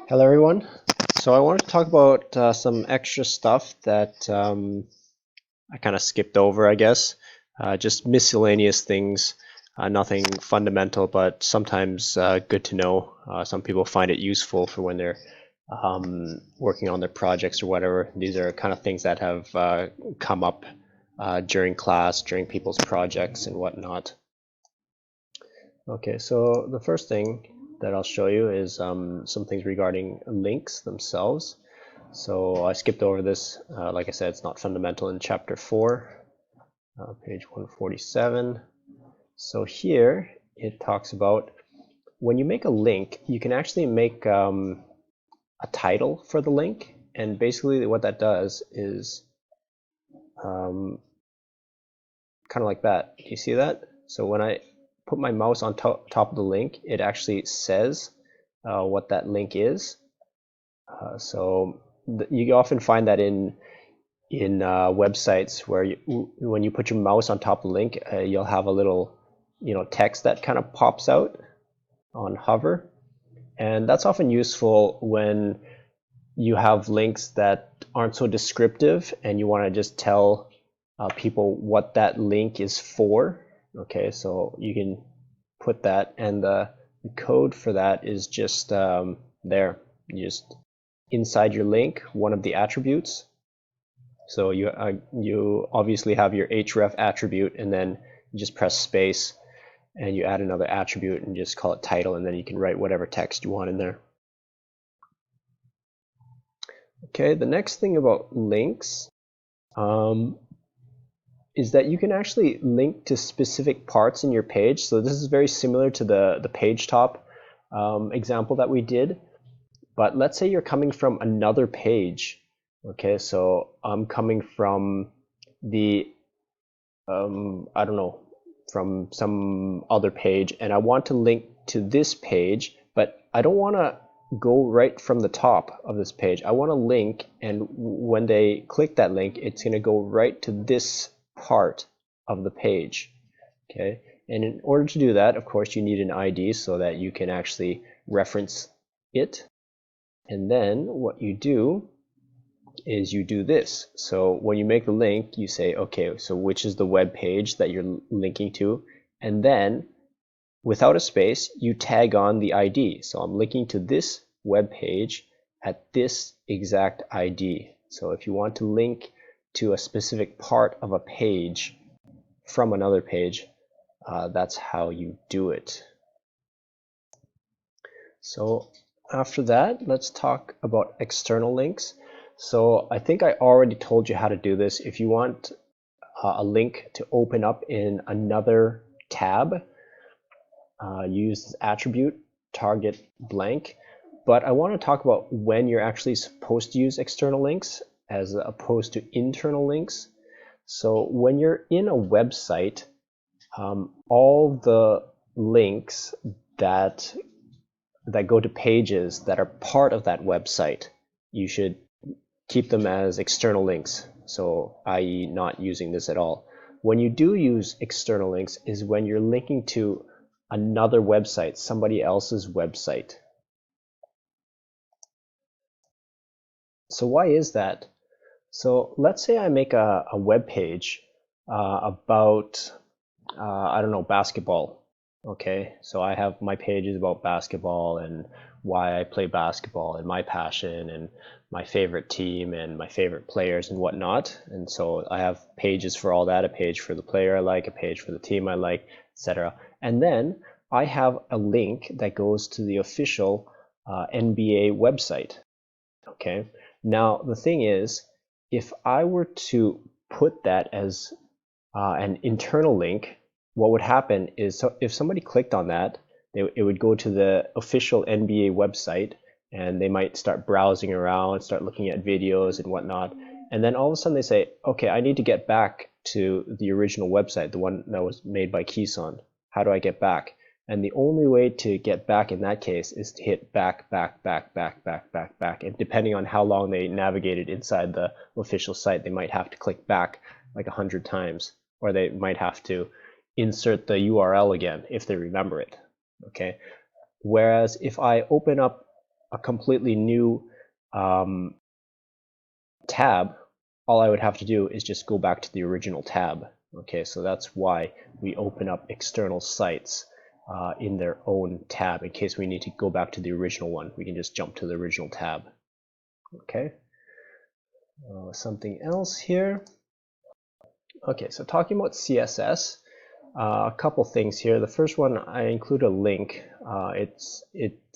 Hello, everyone. So I wanted to talk about some extra stuff that I kind of skipped over, I guess. Just miscellaneous things, nothing fundamental, but sometimes good to know. Some people find it useful for when they're working on their projects or whatever. These are kind of things that have come up during class, during people's projects and whatnot. Okay, so the first thing that I'll show you is some things regarding links themselves. So I skipped over this. Like I said, it's not fundamental in chapter 4, page 147. So here it talks about when you make a link, you can actually make a title for the link. And basically what that does is um, kind of like that. Do you see that? So when I put my mouse on top of the link, it actually says what that link is. So you often find that in websites where when you put your mouse on top of the link, you'll have a little text that kind of pops out on hover, and that's often useful when you have links that aren't so descriptive and you want to just tell people what that link is for. Okay, so you can put that, and the code for that is just there. You just inside your link, one of the attributes. So you obviously have your href attribute, and then you just press space and you add another attribute and just call it title, and then you can write whatever text you want in there. Okay, the next thing about links is that you can actually link to specific parts in your page. So this is very similar to the page top example that we did. But let's say you're coming from another page. Okay, so I'm coming from the I don't know, from some other page, and I want to link to this page, but I don't want to go right from the top of this page. I want to link, and when they click that link, it's going to go right to this part of the page. Okay, and in order to do that, of course, you need an ID so that you can actually reference it. And then what you do is you do this. So when you make the link, you say, okay, so which is the web page that you're linking to? And then without a space, you tag on the ID. So I'm linking to this web page at this exact ID. So if you want to link to a specific part of a page from another page, that's how you do it. So after that, let's talk about external links. So I think I already told you how to do this. If you want a link to open up in another tab, use this attribute target blank. But I want to talk about when you're actually supposed to use external links as opposed to internal links. So when you're in a website, all the links that go to pages that are part of that website, you should keep them as external links. So i.e. not using this at all. When you do use external links is when you're linking to another website, somebody else's website. So why is that? So let's say I make a web page about, I don't know, basketball. Okay, so I have my pages about basketball and why I play basketball and my passion and my favorite team and my favorite players and whatnot. And so I have pages for all that, a page for the player I like, a page for the team I like, etc. And then I have a link that goes to the official NBA website. Okay, now the thing is, if I were to put that as an internal link, what would happen is, so if somebody clicked on that, it would go to the official NBA website, and they might start browsing around, start looking at videos and whatnot. And then all of a sudden they say, okay, I need to get back to the original website, the one that was made by Keyson. How do I get back? And the only way to get back in that case is to hit back, back, back, back, back, back, back. And depending on how long they navigated inside the official site, they might have to click back like 100 times, or they might have to insert the URL again if they remember it. Okay. Whereas if I open up a completely new tab, all I would have to do is just go back to the original tab. Okay, so that's why we open up external sites in their own tab. In case we need to go back to the original one, we can just jump to the original tab. Okay, something else here. Okay, so talking about CSS, a couple things here. The first one, I include a link. It's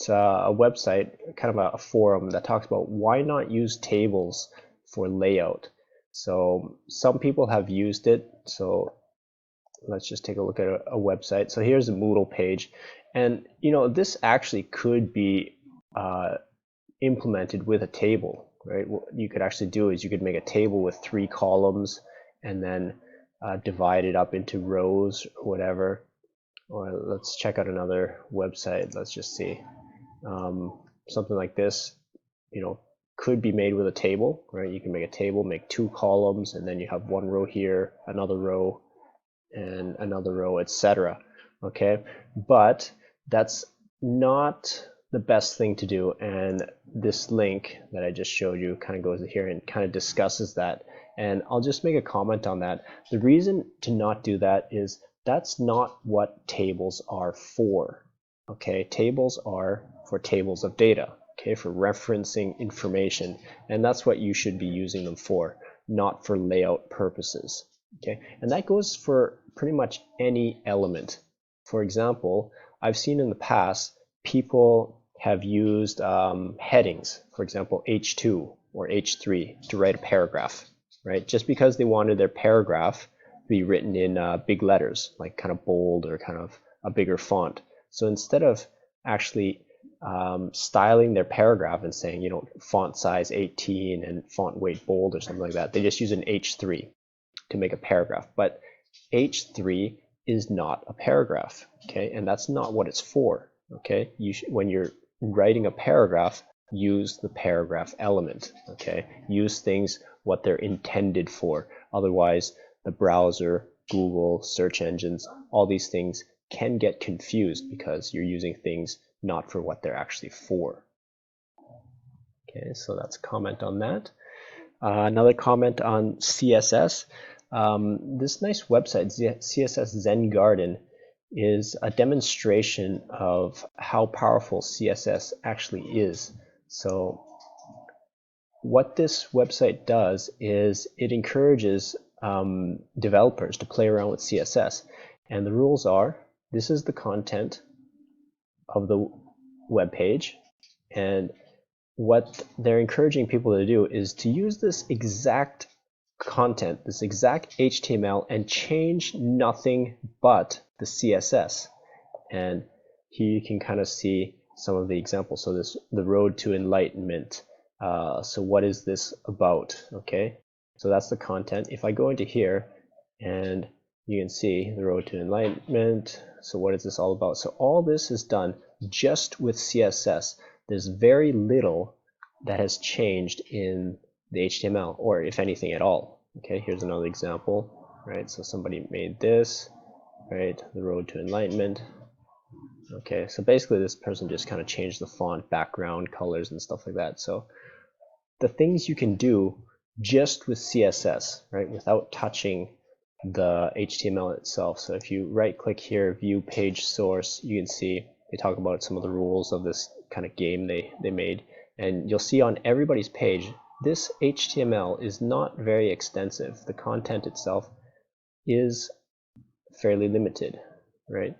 a website, kind of a forum that talks about why not use tables for layout. So some people have used it. So let's just take a look at a website. So here's a Moodle page, and this actually could be implemented with a table, right? What you could actually do is you could make a table with 3 columns and then divide it up into rows or whatever. Or let's check out another website. Let's just see. Something like this, could be made with a table, right? You can make a table, make 2 columns, and then you have 1 row here, another row, and another row, etc. Okay, but that's not the best thing to do, and this link that I just showed you kind of goes here and kind of discusses that, and I'll just make a comment on that. The reason to not do that is that's not what tables are for. Okay, tables are for tables of data, okay, for referencing information, and that's what you should be using them for, not for layout purposes. Okay, and that goes for pretty much any element. For example, I've seen in the past people have used headings, for example, H2 or H3 to write a paragraph, right? Just because they wanted their paragraph to be written in big letters, like kind of bold or kind of a bigger font. So instead of actually styling their paragraph and saying, font size 18 and font weight bold or something like that, they just use an H3 to make a paragraph. But H3 is not a paragraph, okay? And that's not what it's for, okay? When you're writing a paragraph, use the paragraph element, okay? Use things what they're intended for. Otherwise, the browser, Google, search engines, all these things can get confused because you're using things not for what they're actually for. Okay, so that's a comment on that. Another comment on CSS. This nice website, CSS Zen Garden, is a demonstration of how powerful CSS actually is. So what this website does is it encourages developers to play around with CSS. And the rules are, this is the content of the web page, and what they're encouraging people to do is to use this exact content, this exact HTML, and change nothing but the CSS. And here you can kind of see some of the examples. So the road to enlightenment. So what is this about? Okay, so that's the content. If I go into here, and you can see the road to enlightenment. So what is this all about? So all this is done just with CSS. There's very little that has changed in the HTML, or if anything at all. Okay, here's another example, right? So somebody made this, right? The road to enlightenment. Okay, so basically this person just kind of changed the font, background, colors, and stuff like that. So the things you can do just with CSS, right, without touching the HTML itself. So if you right click here, view page source, you can see they talk about some of the rules of this kind of game they made. And you'll see on everybody's page, this HTML is not very extensive. The content itself is fairly limited, right?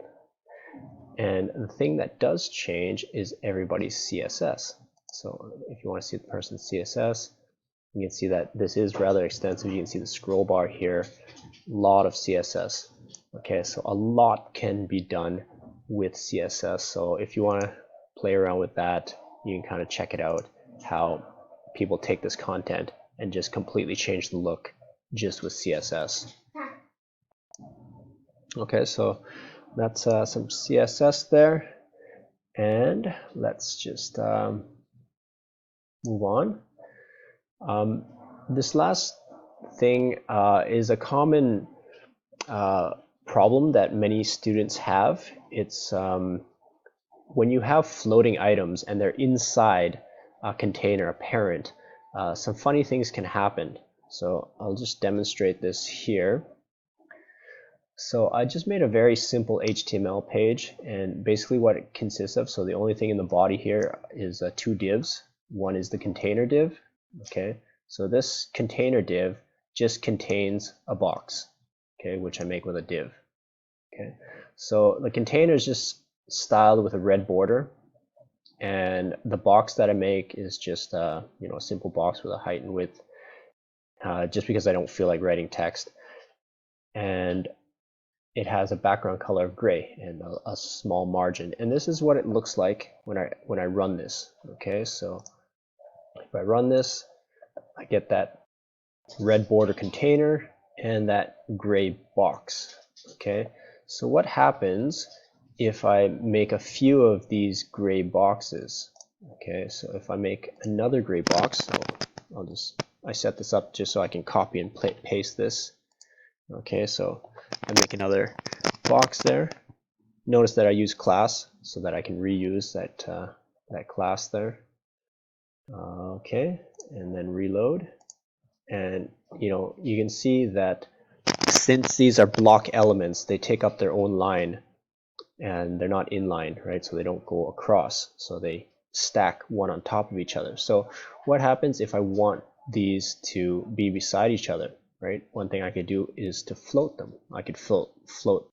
And the thing that does change is everybody's CSS. So if you want to see the person's CSS, you can see that this is rather extensive. You can see the scroll bar here, a lot of CSS. Okay, so a lot can be done with CSS. So if you want to play around with that, you can kind of check it out, how people take this content and just completely change the look just with CSS. Okay, so that's some CSS there. And let's just move on. This last thing is a common problem that many students have. It's when you have floating items and they're inside a container, a parent, some funny things can happen. So I'll just demonstrate this here. So I just made a very simple HTML page, and basically what it consists of, so the only thing in the body here is two divs. One is the container div, okay? So this container div just contains a box, okay, which I make with a div, okay? So the container is just styled with a red border, and the box that I make is just a simple box with a height and width, just because I don't feel like writing text. And it has a background color of gray and a small margin. And this is what it looks like when I run this. Okay, so if I run this, I get that red border container and that gray box. Okay, so what happens if I make a few of these gray boxes? Okay, so if I make another gray box, so I set this up just so I can copy and paste this. Okay, so I make another box there. Notice that I use class so that I can reuse that class there. Okay, and then reload. And you can see that since these are block elements, they take up their own line and they're not inline, right? So they don't go across. So they stack one on top of each other. So what happens if I want these to be beside each other? Right, one thing I could do is to float them. I could float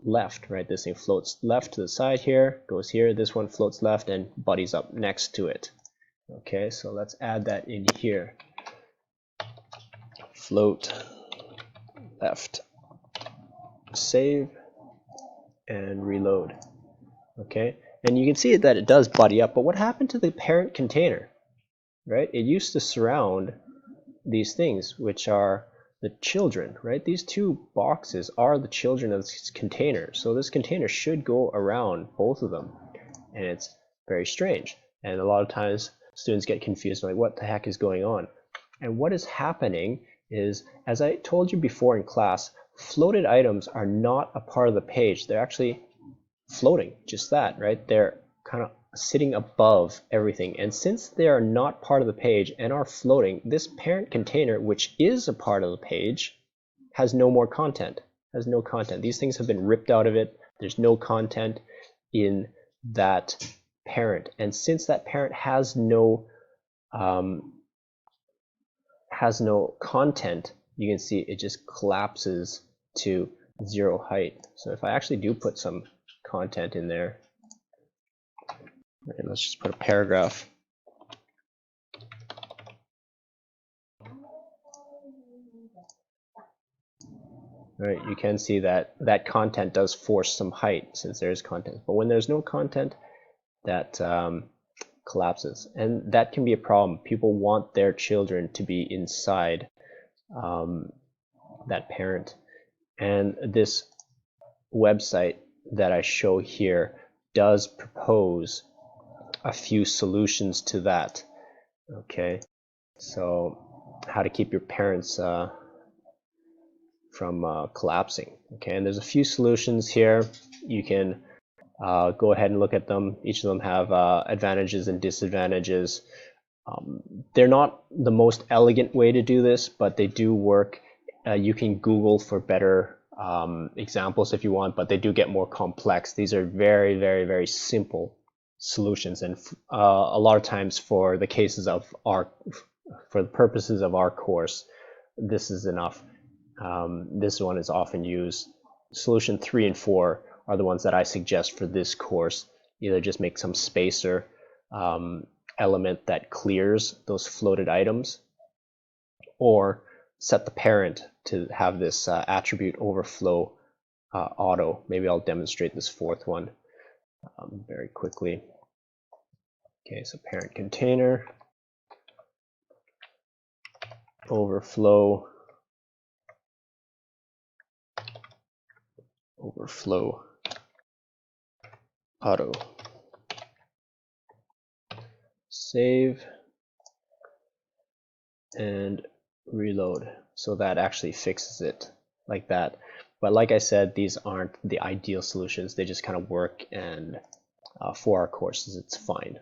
left, right? This thing floats left to the side here, goes here. This one floats left and buddies up next to it. Okay, so let's add that in here. Float left. Save and reload. Okay, and you can see that it does buddy up, but what happened to the parent container? Right, it used to surround these things, which are the children, right? These two boxes are the children of this container. So this container should go around both of them. And it's very strange. And a lot of times students get confused, like, what the heck is going on? And what is happening is, as I told you before in class, floated items are not a part of the page. They're actually floating, just that, right? They're kind of sitting above everything. And since they are not part of the page and are floating, this parent container, which is a part of the page, has no more content, has no content. These things have been ripped out of it. There's no content in that parent. And since that parent has no content, you can see it just collapses to 0 height. So if I actually do put some content in there, and let's just put a paragraph. All right, you can see that that content does force some height since there is content. But when there's no content, that collapses. And that can be a problem. People want their children to be inside that parent. And this website that I show here does propose a few solutions to that. Okay, so how to keep your parents from collapsing. Okay, and there's a few solutions here. You can go ahead and look at them. Each of them have advantages and disadvantages. They're not the most elegant way to do this, but they do work. You can Google for better examples if you want, but they do get more complex. These are very, very, very simple solutions, and a lot of times for the purposes of our course, this is enough. This one is often used. Solution 3 and 4 are the ones that I suggest for this course. Either just make some spacer element that clears those floated items, or set the parent to have this attribute overflow auto. Maybe I'll demonstrate this fourth one very quickly. Okay, so parent container, overflow auto. Save and reload. So that actually fixes it like that. But like I said, these aren't the ideal solutions. They just kind of work, and for our courses, it's fine.